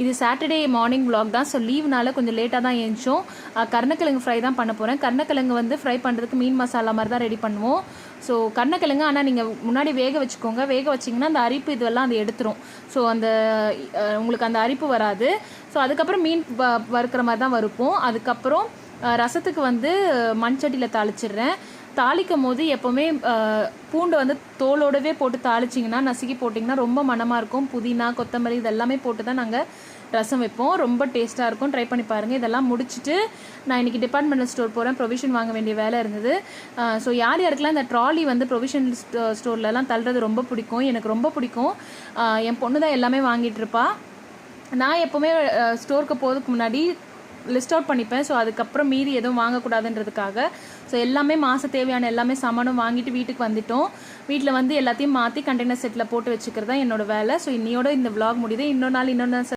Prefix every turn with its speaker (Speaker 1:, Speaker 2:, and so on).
Speaker 1: இது Saturday morning vlog தான். So லீவ்னால கொஞ்சம் லேட்டாக தான் எழுந்தோம். கருணக்கிழங்கு ஃப்ரை தான் பண்ண போகிறேன். கருணக்கிழங்கு வந்து ஃப்ரை பண்ணுறதுக்கு மீன் மசாலா மாதிரி தான் ரெடி பண்ணுவோம். ஸோ கருணக்கிழங்கு ஆனால் நீங்கள் முன்னாடி வேக வச்சுக்கோங்க. வேக வச்சிங்கன்னா அந்த அரிப்பு இதெல்லாம் அது எடுத்துரும். ஸோ அந்த உங்களுக்கு அந்த அரிப்பு வராது. ஸோ அதுக்கப்புறம் மீன் வறுக்கிற மாதிரி தான் வறுப்போம். அதுக்கப்புறம் ரசத்துக்கு வந்து மண் சட்டியில் தாளிச்சிடுறேன். தாளிக்கும் போது எப்போவுமே பூண்டு வந்து தோலோடவே போட்டு தாளிச்சிங்கன்னா நசுக்கி போட்டிங்கன்னா ரொம்ப மணமாக இருக்கும். புதினா கொத்தமல்லி இதெல்லாமே போட்டு தான் நாங்கள் ரசம் வைப்போம். ரொம்ப டேஸ்ட்டாக இருக்கும். ட்ரை பண்ணி பாருங்கள். இதெல்லாம் முடிச்சுட்டு நான் இன்றைக்கி டிபார்ட்மெண்டல் ஸ்டோர் போகிறேன். ப்ரொவிஷன் வாங்க வேண்டிய வேலை இருந்தது. ஸோ யார் யாருக்கெல்லாம் இந்த ட்ராலி வந்து ப்ரொவிஷன் ஸ்டோர்லலாம் தள்ளுறது ரொம்ப பிடிக்கும். எனக்கு ரொம்ப பிடிக்கும். என் பொண்ணு தான் எல்லாமே வாங்கிட்டு இருப்பா. நான் எப்போவுமே ஸ்டோருக்கு போகிறதுக்கு முன்னாடி லிஸ்ட் அவுட் பண்ணிப்பேன். ஸோ அதுக்கப்புறம் மீறி எதுவும் வாங்கக்கூடாதுன்றதுக்காக ஸோ எல்லாமே மாத தேவையான எல்லாமே சாமானும் வாங்கிட்டு வீட்டுக்கு வந்துட்டோம். வீட்டில் வந்து எல்லாத்தையும் மாற்றி கண்டெய்னர் செட்டில் போட்டு வச்சுக்கிறது தான் என்னோடய வேலை. ஸோ இன்னையோட இந்த vlog முடியுது. இன்னொரு நாள்